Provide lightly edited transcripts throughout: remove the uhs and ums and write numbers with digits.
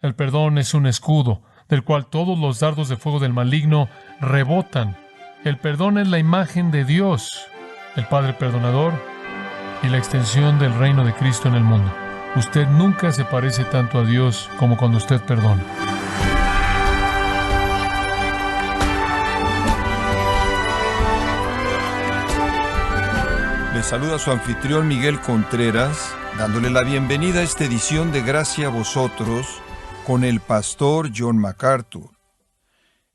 El perdón es un escudo, del cual todos los dardos de fuego del maligno rebotan. El perdón es la imagen de Dios, el Padre perdonador, y la extensión del reino de Cristo en el mundo. Usted nunca se parece tanto a Dios como cuando usted perdona. Le saluda su anfitrión Miguel Contreras, dándole la bienvenida a esta edición de Gracia a Vosotros con el pastor John MacArthur.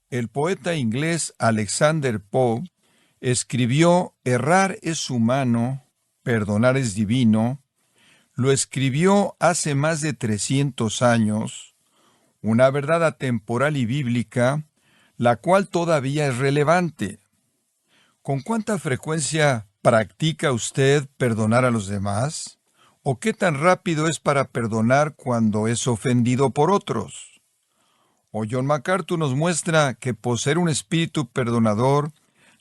El poeta inglés Alexander Pope escribió «Errar es humano, perdonar es divino». Lo escribió hace más de 300 años, una verdad atemporal y bíblica, la cual todavía es relevante. ¿Con cuánta frecuencia practica usted perdonar a los demás? ¿O qué tan rápido es para perdonar cuando es ofendido por otros? O John MacArthur nos muestra que poseer un espíritu perdonador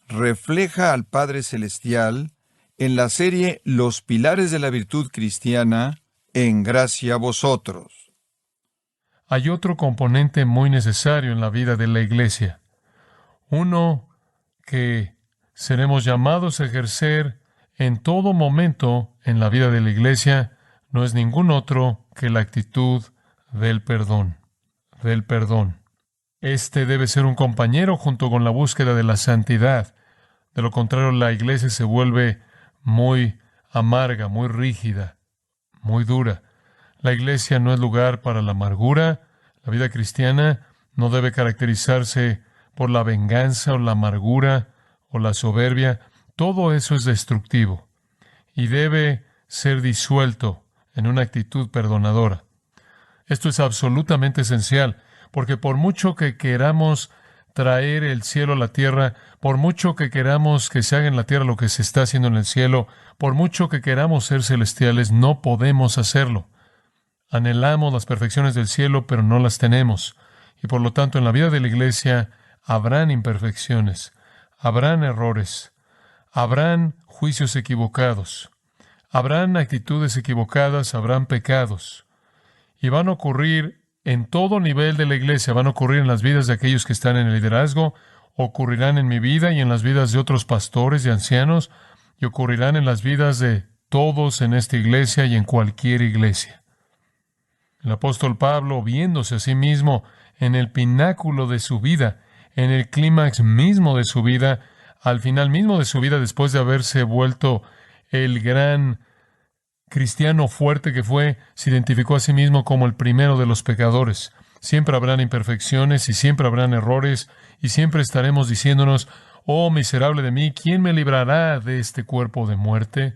refleja al Padre Celestial en la serie Los Pilares de la Virtud Cristiana, en Gracia a Vosotros. Hay otro componente muy necesario en la vida de la Iglesia. Uno que seremos llamados a ejercer en todo momento en la vida de la Iglesia, no es ningún otro que la actitud del perdón. Del perdón. Este debe ser un compañero junto con la búsqueda de la santidad. De lo contrario, la Iglesia se vuelve muy amarga, muy rígida, muy dura. La Iglesia no es lugar para la amargura. La vida cristiana no debe caracterizarse por la venganza o la amargura o la soberbia. Todo eso es destructivo y debe ser disuelto en una actitud perdonadora. Esto es absolutamente esencial, porque por mucho que queramos traer el cielo a la tierra, por mucho que queramos que se haga en la tierra lo que se está haciendo en el cielo, por mucho que queramos ser celestiales, no podemos hacerlo. Anhelamos las perfecciones del cielo, pero no las tenemos. Y por lo tanto, en la vida de la Iglesia habrán imperfecciones, habrán errores, habrán juicios equivocados, habrán actitudes equivocadas, habrán pecados. Y van a ocurrir en todo nivel de la Iglesia, van a ocurrir en las vidas de aquellos que están en el liderazgo, ocurrirán en mi vida y en las vidas de otros pastores y ancianos, y ocurrirán en las vidas de todos en esta iglesia y en cualquier iglesia. El apóstol Pablo, viéndose a sí mismo en el pináculo de su vida, en el clímax mismo de su vida, al final mismo de su vida, después de haberse vuelto el gran cristiano fuerte que fue, se identificó a sí mismo como el primero de los pecadores. Siempre habrán imperfecciones y siempre habrán errores y siempre estaremos diciéndonos, oh miserable de mí, ¿quién me librará de este cuerpo de muerte?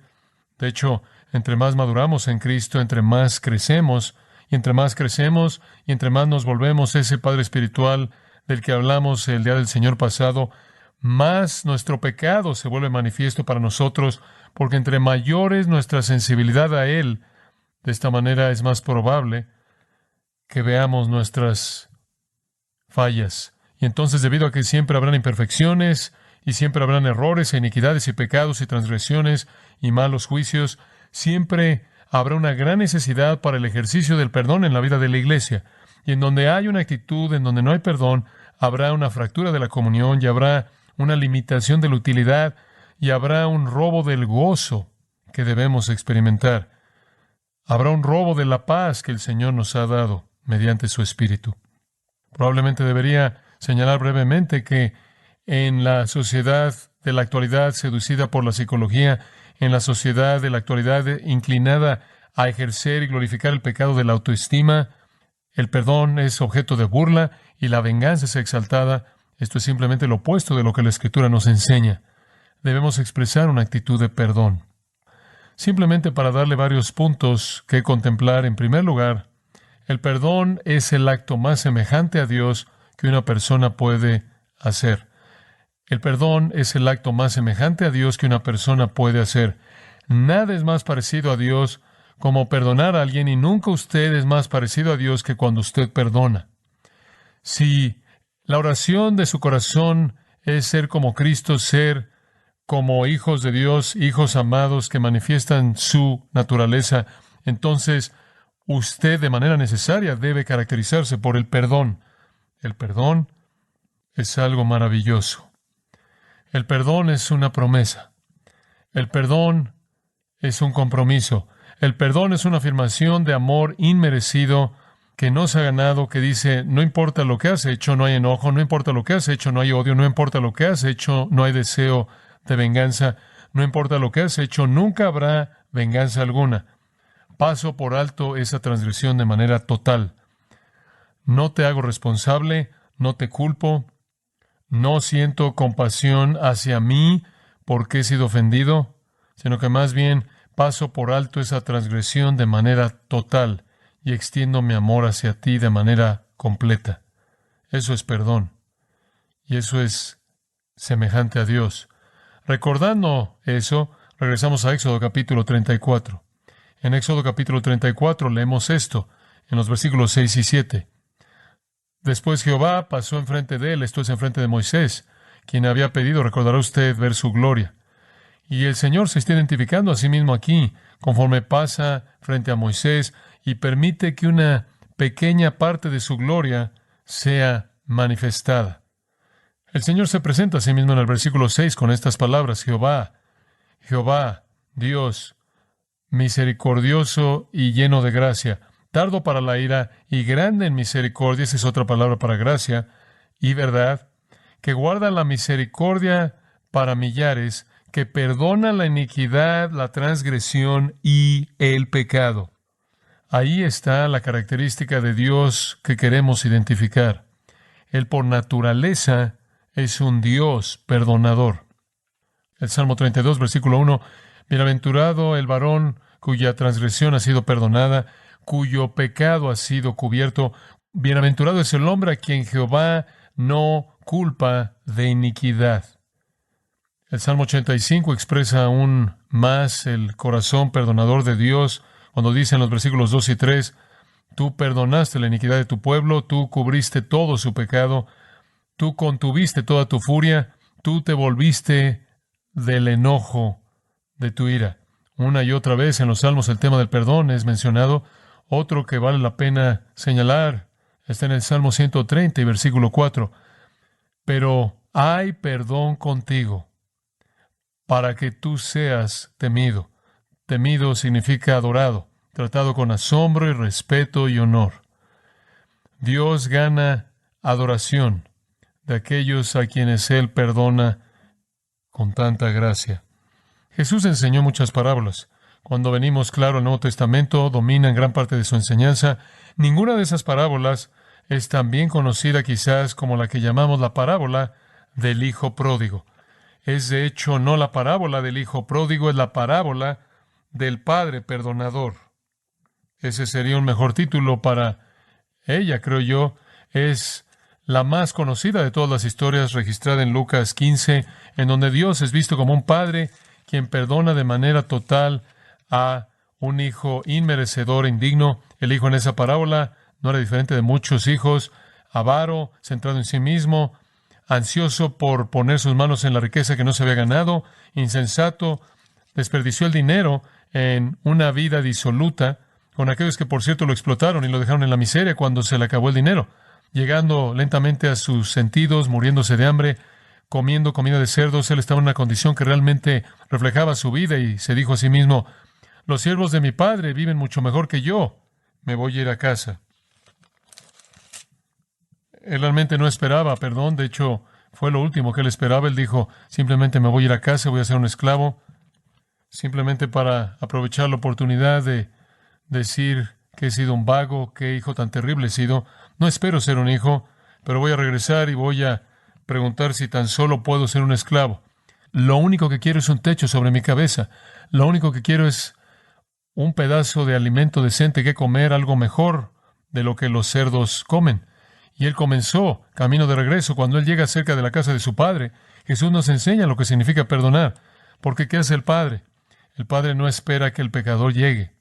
De hecho, entre más maduramos en Cristo, entre más crecemos, y entre más crecemos y entre más nos volvemos ese Padre espiritual del que hablamos el día del Señor pasado, más nuestro pecado se vuelve manifiesto para nosotros, porque entre mayor es nuestra sensibilidad a Él, de esta manera es más probable que veamos nuestras fallas. Y entonces, debido a que siempre habrán imperfecciones, y siempre habrán errores, e iniquidades, y pecados, y transgresiones, y malos juicios, siempre habrá una gran necesidad para el ejercicio del perdón en la vida de la Iglesia. Y en donde hay una actitud en donde no hay perdón, habrá una fractura de la comunión, y habrá una limitación de la utilidad, y habrá un robo del gozo que debemos experimentar. Habrá un robo de la paz que el Señor nos ha dado mediante su Espíritu. Probablemente debería señalar brevemente que en la sociedad de la actualidad seducida por la psicología, en la sociedad de la actualidad inclinada a ejercer y glorificar el pecado de la autoestima, el perdón es objeto de burla y la venganza es exaltada. Esto es simplemente lo opuesto de lo que la Escritura nos enseña. Debemos expresar una actitud de perdón. Simplemente para darle varios puntos que contemplar, en primer lugar, el perdón es el acto más semejante a Dios que una persona puede hacer. El perdón es el acto más semejante a Dios que una persona puede hacer. Nada es más parecido a Dios como perdonar a alguien, y nunca usted es más parecido a Dios que cuando usted perdona. Si la oración de su corazón es ser como Cristo, ser como hijos de Dios, hijos amados que manifiestan su naturaleza, entonces usted de manera necesaria debe caracterizarse por el perdón. El perdón es algo maravilloso. El perdón es una promesa. El perdón es un compromiso. El perdón es una afirmación de amor inmerecido que no se ha ganado, que dice, no importa lo que has hecho, no hay enojo, no importa lo que has hecho, no hay odio, no importa lo que has hecho, no hay deseo de venganza, no importa lo que has hecho, nunca habrá venganza alguna. Paso por alto esa transgresión de manera total. No te hago responsable, no te culpo, no siento compasión hacia mí porque he sido ofendido, sino que más bien paso por alto esa transgresión de manera total y extiendo mi amor hacia ti de manera completa. Eso es perdón. Y eso es semejante a Dios. Recordando eso, regresamos a Éxodo capítulo 34. En Éxodo capítulo 34 leemos esto, en los versículos 6 y 7. Después Jehová pasó enfrente de él, esto es enfrente de Moisés, quien había pedido, recordará usted, ver su gloria. Y el Señor se está identificando a sí mismo aquí, conforme pasa frente a Moisés y permite que una pequeña parte de su gloria sea manifestada. El Señor se presenta a sí mismo en el versículo 6 con estas palabras: Jehová, Jehová, Dios, misericordioso y lleno de gracia, tardo para la ira y grande en misericordia, esa es otra palabra para gracia, y verdad, que guarda la misericordia para millares, que perdona la iniquidad, la transgresión y el pecado. Ahí está la característica de Dios que queremos identificar. Él por naturaleza es un Dios perdonador. El Salmo 32, versículo 1, bienaventurado el varón cuya transgresión ha sido perdonada, cuyo pecado ha sido cubierto. Bienaventurado es el hombre a quien Jehová no culpa de iniquidad. El Salmo 85 expresa aún más el corazón perdonador de Dios cuando dice en los versículos 2 y 3, tú perdonaste la iniquidad de tu pueblo, tú cubriste todo su pecado, tú contuviste toda tu furia, tú te volviste del enojo de tu ira. Una y otra vez en los Salmos el tema del perdón es mencionado. Otro que vale la pena señalar está en el Salmo 130 y versículo 4. Pero hay perdón contigo para que tú seas temido. Temido significa adorado, tratado con asombro y respeto y honor. Dios gana adoración de aquellos a quienes Él perdona con tanta gracia. Jesús enseñó muchas parábolas. Cuando venimos, claro, al Nuevo Testamento, dominan gran parte de su enseñanza. Ninguna de esas parábolas es tan bien conocida quizás como la que llamamos la parábola del Hijo Pródigo. Es de hecho no la parábola del Hijo Pródigo, es la parábola del Padre Perdonador. Ese sería un mejor título para ella, creo yo. Es la más conocida de todas las historias registrada en Lucas 15, en donde Dios es visto como un padre quien perdona de manera total a un hijo inmerecedor e indigno. El hijo en esa parábola no era diferente de muchos hijos, avaro, centrado en sí mismo, ansioso por poner sus manos en la riqueza que no se había ganado, insensato, desperdició el dinero en una vida disoluta, con aquellos que por cierto lo explotaron y lo dejaron en la miseria cuando se le acabó el dinero, llegando lentamente a sus sentidos, muriéndose de hambre, comiendo comida de cerdos. Él estaba en una condición que realmente reflejaba su vida y se dijo a sí mismo, los siervos de mi padre viven mucho mejor que yo, me voy a ir a casa. Él realmente no esperaba perdón, de hecho fue lo último que él esperaba. Él dijo, simplemente me voy a ir a casa, voy a ser un esclavo, simplemente para aprovechar la oportunidad de decir que he sido un vago, qué hijo tan terrible he sido. No espero ser un hijo, pero voy a regresar y voy a preguntar si tan solo puedo ser un esclavo. Lo único que quiero es un techo sobre mi cabeza. Lo único que quiero es un pedazo de alimento decente que comer, algo mejor de lo que los cerdos comen. Y él comenzó camino de regreso. Cuando él llega cerca de la casa de su padre, Jesús nos enseña lo que significa perdonar. Porque ¿qué hace el Padre? El Padre no espera que el pecador llegue.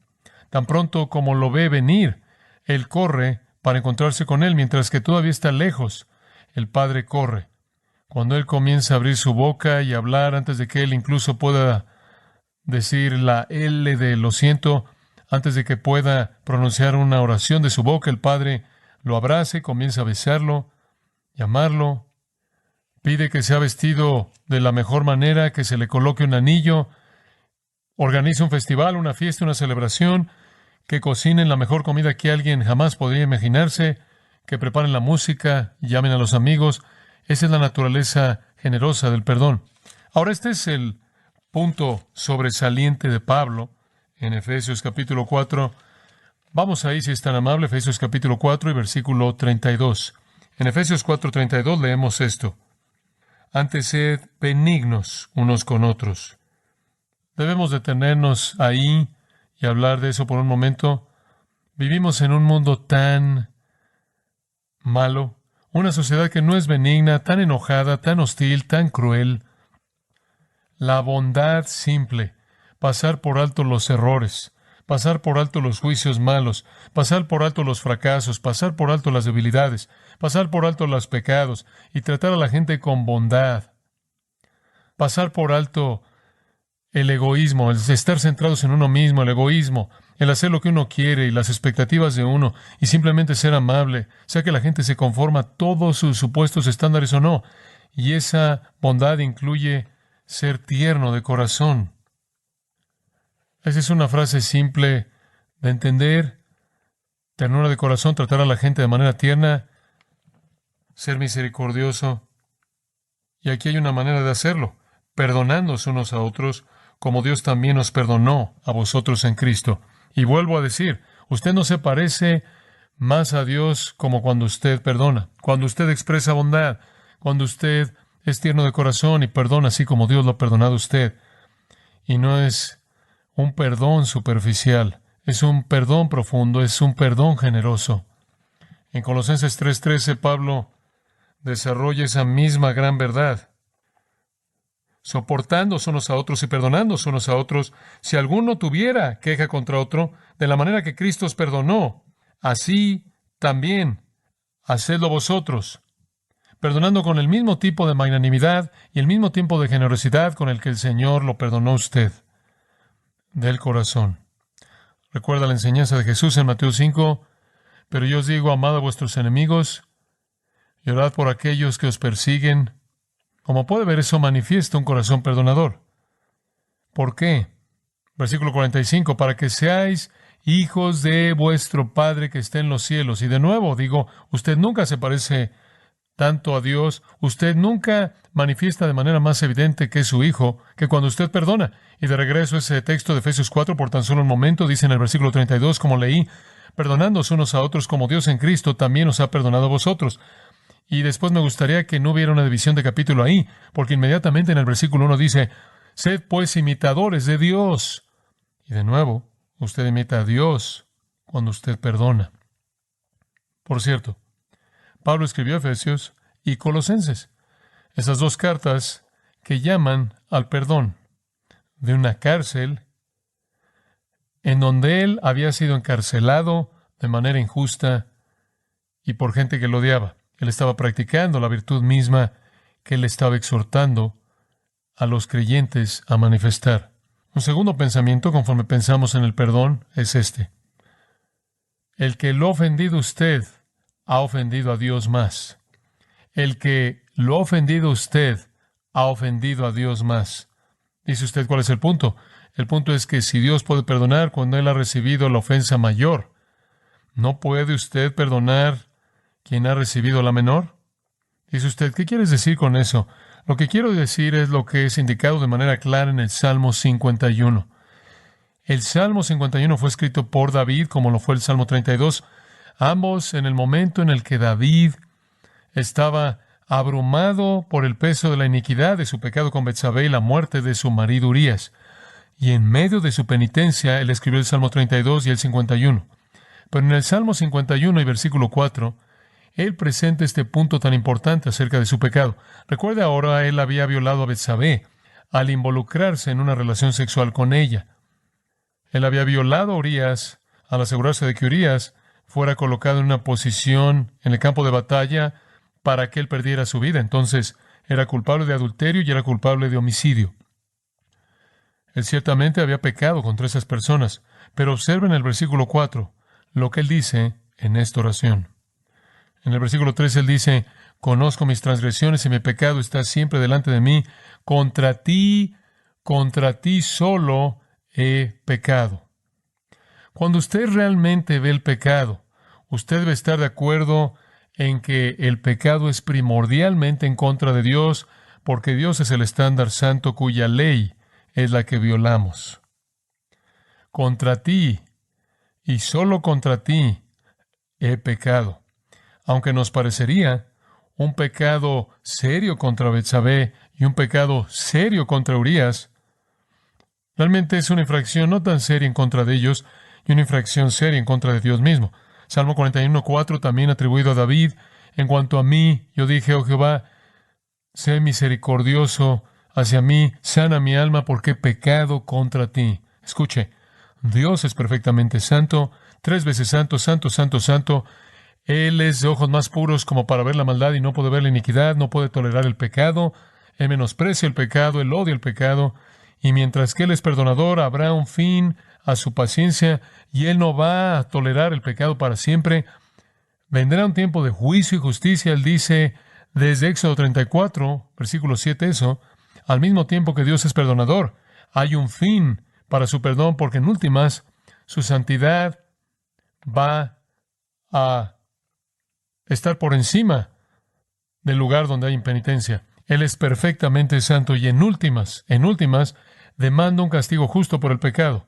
Tan pronto como lo ve venir, él corre para encontrarse con él, mientras que todavía está lejos. El Padre corre. Cuando él comienza a abrir su boca y hablar, antes de que él incluso pueda decir la L de lo siento, Antes de que pueda pronunciar una oración de su boca, el padre lo abraza y comienza a besarlo, llamarlo, pide que sea vestido de la mejor manera, que se le coloque un anillo, organiza un festival, una fiesta, una celebración, que cocinen la mejor comida que alguien jamás podría imaginarse, que preparen la música, llamen a los amigos. Esa es la naturaleza generosa del perdón. Ahora, este es el punto sobresaliente de Pablo en Efesios capítulo 4. Vamos ahí, si es tan amable, Efesios capítulo 4 y versículo 32. En Efesios 4:32 leemos esto: Antes sed benignos unos con otros. Debemos detenernos ahí y hablar de eso por un momento. Vivimos en un mundo tan malo, una sociedad que no es benigna, tan enojada, tan hostil, tan cruel. La bondad simple, pasar por alto los errores, pasar por alto los juicios malos, pasar por alto los fracasos, pasar por alto las debilidades, pasar por alto los pecados y tratar a la gente con bondad. Pasar por alto el egoísmo, el estar centrados en uno mismo, el egoísmo, el hacer lo que uno quiere y las expectativas de uno, y simplemente ser amable, sea que la gente se conforma a todos sus supuestos estándares o no. Y esa bondad incluye ser tierno de corazón. Esa es una frase simple de entender. Ternura de corazón, tratar a la gente de manera tierna, ser misericordioso. Y aquí hay una manera de hacerlo, perdonándonos unos a otros, como Dios también nos perdonó a vosotros en Cristo. Y vuelvo a decir, usted no se parece más a Dios como cuando usted perdona, cuando usted expresa bondad, cuando usted es tierno de corazón y perdona así como Dios lo ha perdonado a usted. Y no es un perdón superficial, es un perdón profundo, es un perdón generoso. En Colosenses 3:13, Pablo desarrolla esa misma gran verdad. Soportándoos unos a otros y perdonándoos unos a otros, si alguno tuviera queja contra otro, de la manera que Cristo os perdonó, así también hacedlo vosotros, perdonando con el mismo tipo de magnanimidad y el mismo tiempo de generosidad con el que el Señor lo perdonó a usted, del corazón. Recuerda la enseñanza de Jesús en Mateo 5, pero yo os digo, amad a vuestros enemigos y orad por aquellos que os persiguen. Como puede ver, eso manifiesta un corazón perdonador. ¿Por qué? Versículo 45, para que seáis hijos de vuestro Padre que está en los cielos. Y de nuevo digo, usted nunca se parece tanto a Dios, usted nunca manifiesta de manera más evidente que es su hijo, que cuando usted perdona. Y de regreso ese texto de Efesios 4, por tan solo un momento, dice en el versículo 32, como leí, perdonándoos unos a otros como Dios en Cristo también os ha perdonado a vosotros. Y después me gustaría que no hubiera una división de capítulo ahí, porque inmediatamente en el versículo 1 dice, sed pues imitadores de Dios. Y de nuevo, usted imita a Dios cuando usted perdona. Por cierto, Pablo escribió Efesios y Colosenses, esas dos cartas que llaman al perdón de una cárcel en donde él había sido encarcelado de manera injusta y por gente que lo odiaba. Él estaba practicando la virtud misma que él estaba exhortando a los creyentes a manifestar. Un segundo pensamiento, conforme pensamos en el perdón, es este. El que lo ha ofendido a usted ha ofendido a Dios más. El que lo ha ofendido a usted ha ofendido a Dios más. Dice usted, ¿cuál es el punto? El punto es que si Dios puede perdonar cuando Él ha recibido la ofensa mayor, ¿no puede usted perdonar quien ha recibido la menor? Dice usted, ¿qué quieres decir con eso? Lo que quiero decir es lo que es indicado de manera clara en el Salmo 51. El Salmo 51 fue escrito por David, como lo fue el Salmo 32, ambos en el momento en el que David estaba abrumado por el peso de la iniquidad de su pecado con Betsabé y la muerte de su marido Urías. Y en medio de su penitencia, él escribió el Salmo 32 y el 51. Pero en el Salmo 51 y versículo 4, él presenta este punto tan importante acerca de su pecado. Recuerde ahora, él había violado a Betsabé al involucrarse en una relación sexual con ella. Él había violado a Urías al asegurarse de que Urías fuera colocado en una posición en el campo de batalla para que él perdiera su vida. Entonces, era culpable de adulterio y era culpable de homicidio. Él ciertamente había pecado contra esas personas, Pero observen el versículo 4, lo que él dice en esta oración. En el versículo 3 él dice, conozco mis transgresiones y mi pecado está siempre delante de mí. Contra ti solo he pecado. Cuando usted realmente ve el pecado, usted debe estar de acuerdo en que el pecado es primordialmente en contra de Dios, porque Dios es el estándar santo cuya ley es la que violamos. Contra ti, y solo contra ti, he pecado. Aunque nos parecería un pecado serio contra Betsabé y un pecado serio contra Urías, realmente es una infracción no tan seria en contra de ellos y una infracción seria en contra de Dios mismo. Salmo 41:4 también atribuido a David, en cuanto a mí, yo dije, oh Jehová, sé misericordioso hacia mí, sana mi alma porque he pecado contra ti. Escuche, Dios es perfectamente santo, 3 veces santo, santo, santo, santo. Él es de ojos más puros como para ver la maldad y no puede ver la iniquidad, no puede tolerar el pecado. Él menosprecia el pecado, él odia el pecado. Y mientras que él es perdonador, habrá un fin a su paciencia y él no va a tolerar el pecado para siempre. Vendrá un tiempo de juicio y justicia, él dice desde Éxodo 34, versículo 7 eso, al mismo tiempo que Dios es perdonador. Hay un fin para su perdón porque en últimas su santidad va a estar por encima del lugar donde hay impenitencia. Él es perfectamente santo y en últimas, demanda un castigo justo por el pecado,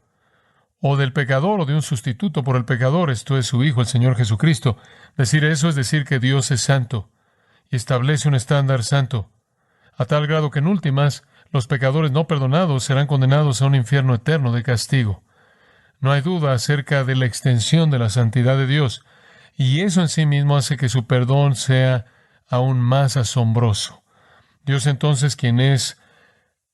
o del pecador o de un sustituto por el pecador, esto es su Hijo, el Señor Jesucristo. Decir eso es decir que Dios es santo y establece un estándar santo, a tal grado que en últimas los pecadores no perdonados serán condenados a un infierno eterno de castigo. No hay duda acerca de la extensión de la santidad de Dios, y eso en sí mismo hace que su perdón sea aún más asombroso. Dios entonces, quien es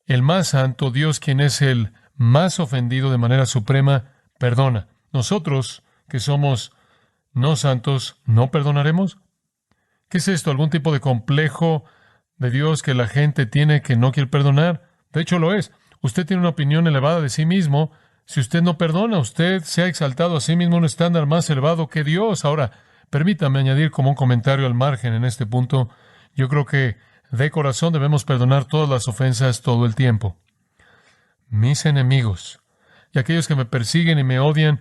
el más santo, Dios quien es el más ofendido de manera suprema, perdona. Nosotros, que somos no santos, ¿no perdonaremos? ¿Qué es esto? ¿Algún tipo de complejo de Dios que la gente tiene que no quiere perdonar? De hecho lo es. Usted tiene una opinión elevada de sí mismo. Si usted no perdona, usted se ha exaltado a sí mismo a un estándar más elevado que Dios. Ahora, permítame añadir como un comentario al margen en este punto. Yo creo que de corazón debemos perdonar todas las ofensas todo el tiempo. Mis enemigos y aquellos que me persiguen y me odian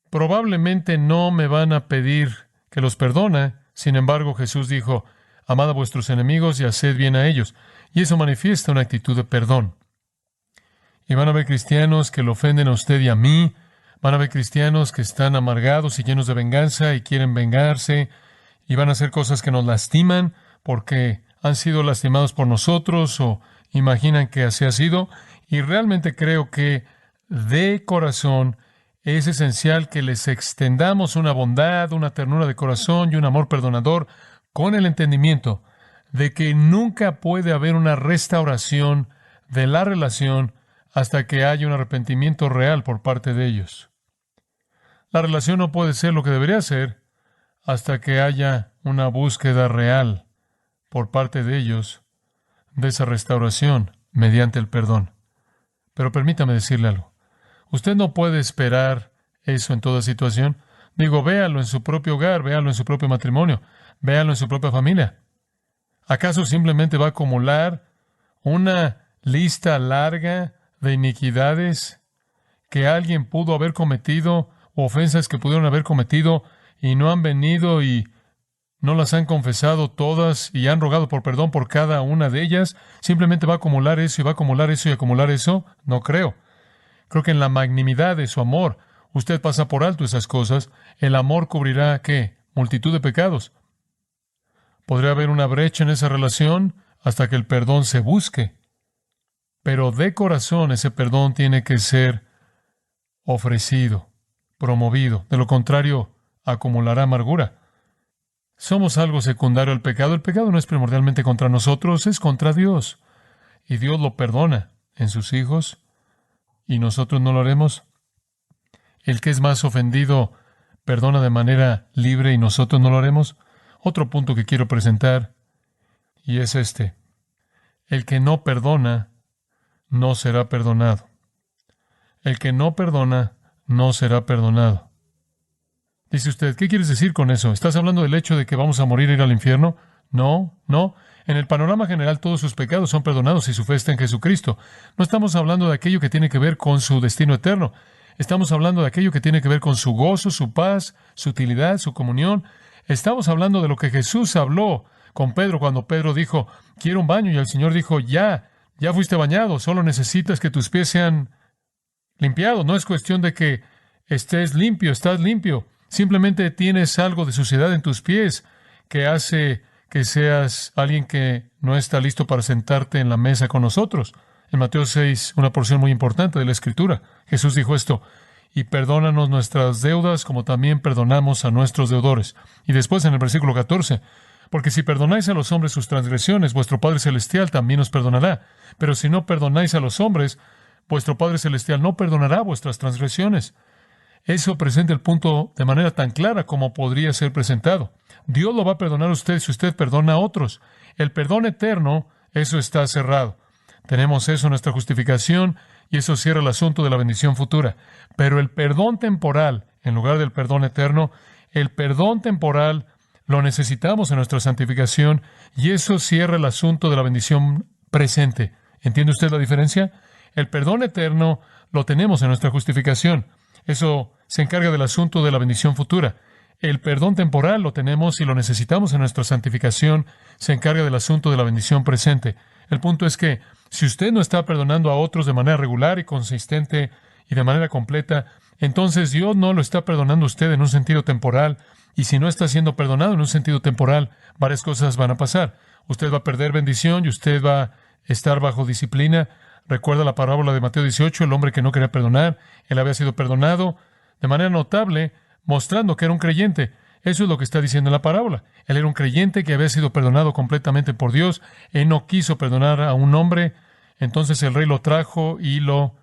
probablemente no me van a pedir que los perdone. Sin embargo, Jesús dijo, amad a vuestros enemigos y haced bien a ellos. Y eso manifiesta una actitud de perdón. Y van a haber cristianos que lo ofenden a usted y a mí. Van a haber cristianos que están amargados y llenos de venganza y quieren vengarse. Y van a hacer cosas que nos lastiman porque han sido lastimados por nosotros o imaginan que así ha sido. Y realmente creo que de corazón es esencial que les extendamos una bondad, una ternura de corazón y un amor perdonador con el entendimiento de que nunca puede haber una restauración de la relación hasta que haya un arrepentimiento real por parte de ellos. La relación no puede ser lo que debería ser hasta que haya una búsqueda real por parte de ellos de esa restauración mediante el perdón. Pero permítame decirle algo. Usted no puede esperar eso en toda situación. Digo, véalo en su propio hogar, véalo en su propio matrimonio, véalo en su propia familia. ¿Acaso simplemente va a acumular una lista larga de iniquidades que alguien pudo haber cometido o ofensas que pudieron haber cometido y no han venido y no las han confesado todas y han rogado por perdón por cada una de ellas? ¿Simplemente va a acumular eso y va a acumular eso y acumular eso? No creo. Creo que en la magnanimidad de su amor, usted pasa por alto esas cosas. El amor cubrirá, ¿qué? Multitud de pecados. Podría haber una brecha en esa relación hasta que el perdón se busque. Pero de corazón ese perdón tiene que ser ofrecido, promovido. De lo contrario, acumulará amargura. Somos algo secundario al pecado. El pecado no es primordialmente contra nosotros, es contra Dios. Y Dios lo perdona en sus hijos. ¿Y nosotros no lo haremos? El que es más ofendido perdona de manera libre y nosotros no lo haremos. Otro punto que quiero presentar, y es este. El que no perdona no será perdonado. El que no perdona no será perdonado. Dice usted, ¿qué quieres decir con eso? ¿Estás hablando del hecho de que vamos a morir e ir al infierno? No. En el panorama general, todos sus pecados son perdonados si su fe está en Jesucristo. No estamos hablando de aquello que tiene que ver con su destino eterno. Estamos hablando de aquello que tiene que ver con su gozo, su paz, su utilidad, su comunión. Estamos hablando de lo que Jesús habló con Pedro cuando Pedro dijo, quiero un baño, y el Señor dijo, ya fuiste bañado, solo necesitas que tus pies sean limpiados. No es cuestión de que estés limpio, estás limpio. Simplemente tienes algo de suciedad en tus pies que hace que seas alguien que no está listo para sentarte en la mesa con nosotros. En Mateo 6, una porción muy importante de la Escritura, Jesús dijo esto, y perdónanos nuestras deudas como también perdonamos a nuestros deudores. Y después en el versículo 14, porque si perdonáis a los hombres sus transgresiones, vuestro Padre Celestial también os perdonará. Pero si no perdonáis a los hombres, vuestro Padre Celestial no perdonará vuestras transgresiones. Eso presenta el punto de manera tan clara como podría ser presentado. Dios lo va a perdonar a usted si usted perdona a otros. El perdón eterno, eso está cerrado. Tenemos eso en nuestra justificación y eso cierra el asunto de la bendición futura. Pero el perdón temporal, en lugar del perdón eterno, el perdón temporal lo necesitamos en nuestra santificación y eso cierra el asunto de la bendición presente. ¿Entiende usted la diferencia? El perdón eterno lo tenemos en nuestra justificación. Eso se encarga del asunto de la bendición futura. El perdón temporal lo tenemos y lo necesitamos en nuestra santificación. Se encarga del asunto de la bendición presente. El punto es que si usted no está perdonando a otros de manera regular y consistente y de manera completa, entonces Dios no lo está perdonando a usted en un sentido temporal. Y si no está siendo perdonado en un sentido temporal, varias cosas van a pasar. Usted va a perder bendición y usted va a estar bajo disciplina. Recuerda la parábola de Mateo 18, el hombre que no quería perdonar. Él había sido perdonado de manera notable, mostrando que era un creyente. Eso es lo que está diciendo en la parábola. Él era un creyente que había sido perdonado completamente por Dios. Él no quiso perdonar a un hombre. Entonces el rey lo trajo y lo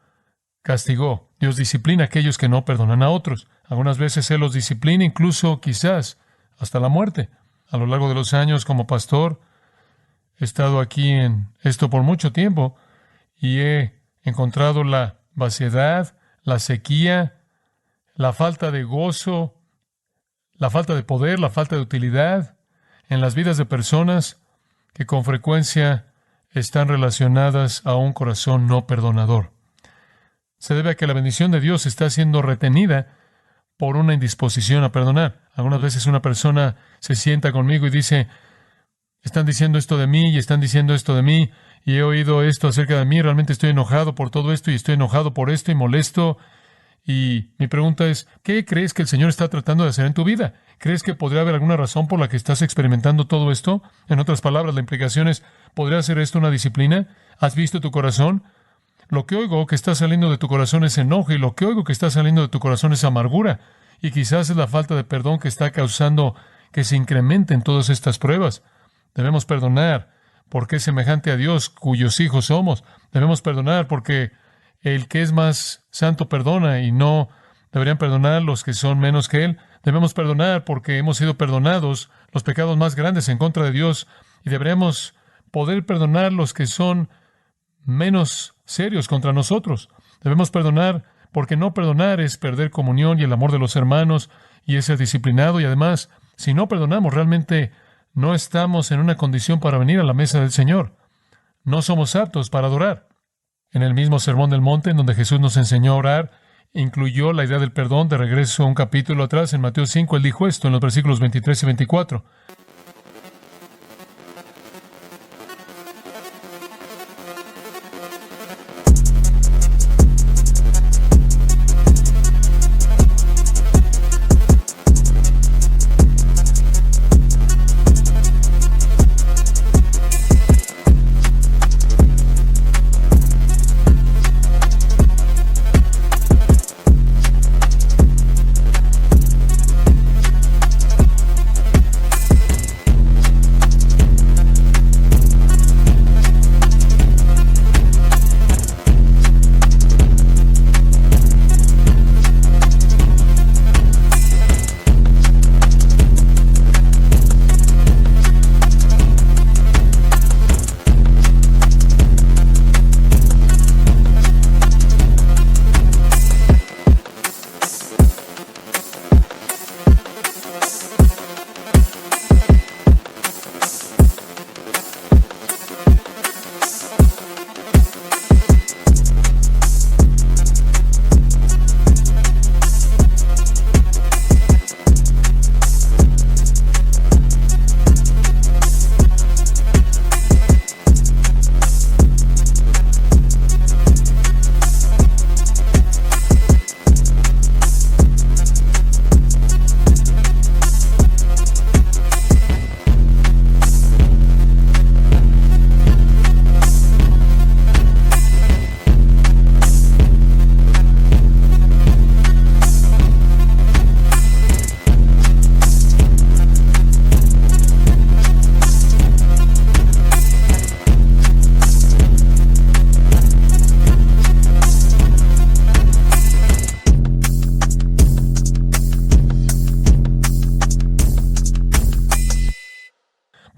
castigó. Dios disciplina a aquellos que no perdonan a otros. Algunas veces Él los disciplina, incluso quizás hasta la muerte. A lo largo de los años como pastor, he estado aquí en esto por mucho tiempo y he encontrado la vaciedad, la sequía, la falta de gozo, la falta de poder, la falta de utilidad en las vidas de personas que con frecuencia están relacionadas a un corazón no perdonador. Se debe a que la bendición de Dios está siendo retenida por una indisposición a perdonar. Algunas veces una persona se sienta conmigo y dice, están diciendo esto de mí y están diciendo esto de mí y he oído esto acerca de mí, realmente estoy enojado por todo esto y estoy enojado por esto y molesto. Y mi pregunta es, ¿qué crees que el Señor está tratando de hacer en tu vida? ¿Crees que podría haber alguna razón por la que estás experimentando todo esto? En otras palabras, la implicación es, ¿podría ser esto una disciplina? ¿Has visto tu corazón? Lo que oigo que está saliendo de tu corazón es enojo y lo que oigo que está saliendo de tu corazón es amargura. Y quizás es la falta de perdón que está causando que se incrementen todas estas pruebas. Debemos perdonar porque es semejante a Dios cuyos hijos somos. Debemos perdonar porque el que es más santo perdona y no deberían perdonar los que son menos que Él. Debemos perdonar porque hemos sido perdonados los pecados más grandes en contra de Dios y deberíamos poder perdonar los que son menos serios contra nosotros. Debemos perdonar porque no perdonar es perder comunión y el amor de los hermanos y es ser disciplinado y además, si no perdonamos, realmente no estamos en una condición para venir a la mesa del Señor. No somos aptos para adorar. En el mismo Sermón del Monte, en donde Jesús nos enseñó a orar, incluyó la idea del perdón. De regreso a un capítulo atrás, en Mateo 5, Él dijo esto en los versículos 23 y 24.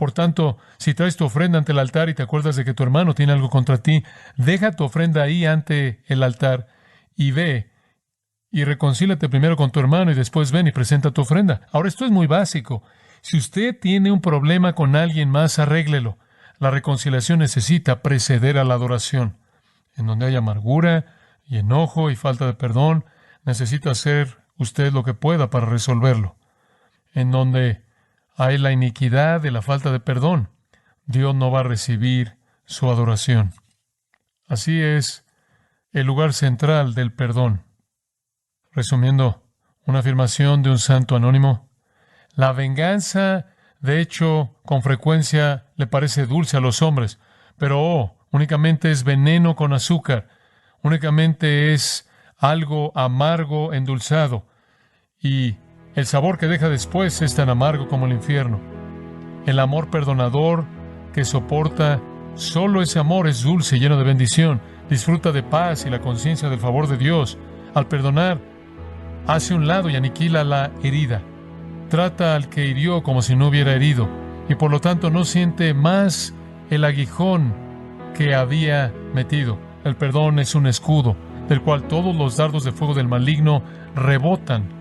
Por tanto, si traes tu ofrenda ante el altar y te acuerdas de que tu hermano tiene algo contra ti, deja tu ofrenda ahí ante el altar y ve y reconcílate primero con tu hermano y después ven y presenta tu ofrenda. Ahora, esto es muy básico. Si usted tiene un problema con alguien más, arréglelo. La reconciliación necesita preceder a la adoración. En donde hay amargura y enojo y falta de perdón, necesita hacer usted lo que pueda para resolverlo. En donde hay la iniquidad de la falta de perdón, Dios no va a recibir su adoración. Así es el lugar central del perdón. Resumiendo, una afirmación de un santo anónimo: la venganza, de hecho, con frecuencia le parece dulce a los hombres, pero únicamente es veneno con azúcar, únicamente es algo amargo endulzado, y el sabor que deja después es tan amargo como el infierno. El amor perdonador que soporta, solo ese amor es dulce y lleno de bendición, disfruta de paz y la conciencia del favor de Dios. Al perdonar, hace un lado y aniquila la herida. Trata al que hirió como si no hubiera herido, y por lo tanto no siente más el aguijón que había metido. El perdón es un escudo, del cual todos los dardos de fuego del maligno rebotan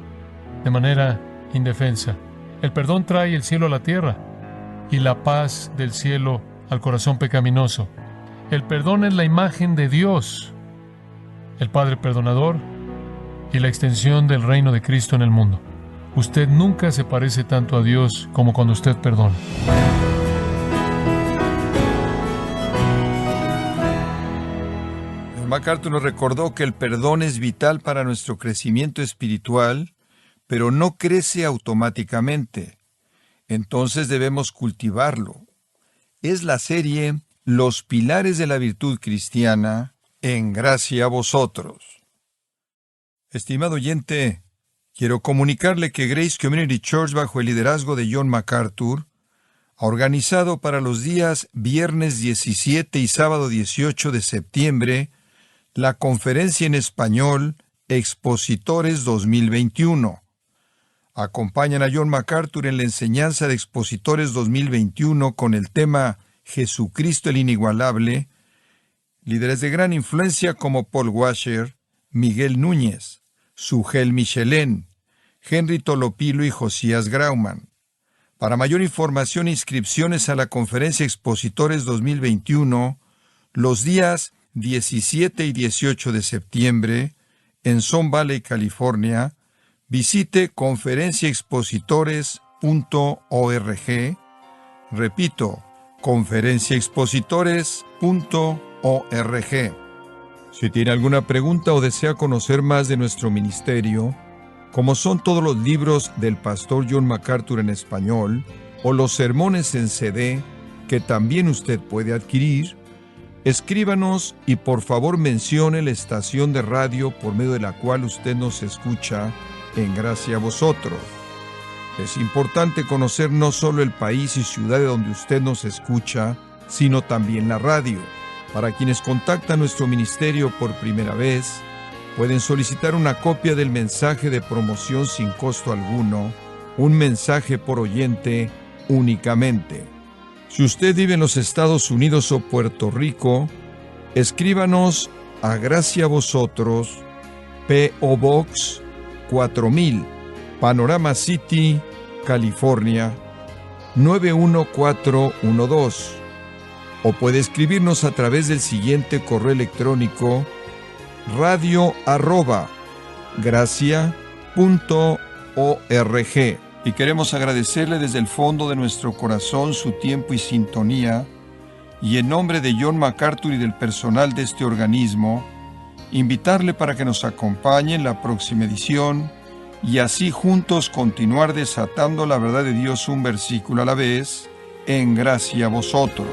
de manera indefensa. El perdón trae el cielo a la tierra y la paz del cielo al corazón pecaminoso. El perdón es la imagen de Dios, el Padre perdonador, y la extensión del reino de Cristo en el mundo. Usted nunca se parece tanto a Dios como cuando usted perdona. MacArthur nos recordó que el perdón es vital para nuestro crecimiento espiritual, pero no crece automáticamente. Entonces debemos cultivarlo. Es la serie Los Pilares de la Virtud Cristiana, en gracia a vosotros. Estimado oyente, quiero comunicarle que Grace Community Church, bajo el liderazgo de John MacArthur, ha organizado para los días viernes 17 y sábado 18 de septiembre la conferencia en español Expositores 2021. Acompañan a John MacArthur en la enseñanza de Expositores 2021 con el tema Jesucristo el Inigualable, líderes de gran influencia como Paul Washer, Miguel Núñez, Sugel Michelén, Henry Tolopilo y Josías Grauman. Para mayor información e inscripciones a la conferencia Expositores 2021, los días 17 y 18 de septiembre, en Sun Valley, California, visite conferenciaexpositores.org. Repito, conferenciaexpositores.org. Si tiene alguna pregunta o desea conocer más de nuestro ministerio, como son todos los libros del pastor John MacArthur en español, o los sermones en CD, que también usted puede adquirir, escríbanos y por favor mencione la estación de radio por medio de la cual usted nos escucha, en gracia a vosotros. Es importante conocer no solo el país y ciudad de donde usted nos escucha, sino también la radio. Para quienes contactan nuestro ministerio por primera vez, pueden solicitar una copia del mensaje de promoción sin costo alguno, un mensaje por oyente únicamente. Si usted vive en los Estados Unidos o Puerto Rico, escríbanos a Gracia a Vosotros, P.O. Box 4000, Panorama City, California, 91412. O puede escribirnos a través del siguiente correo electrónico: radio@gracia.org. Y queremos agradecerle desde el fondo de nuestro corazón su tiempo y sintonía, y en nombre de John MacArthur y del personal de este organismo, invitarle para que nos acompañe en la próxima edición y así juntos continuar desatando la verdad de Dios un versículo a la vez, en gracia a vosotros.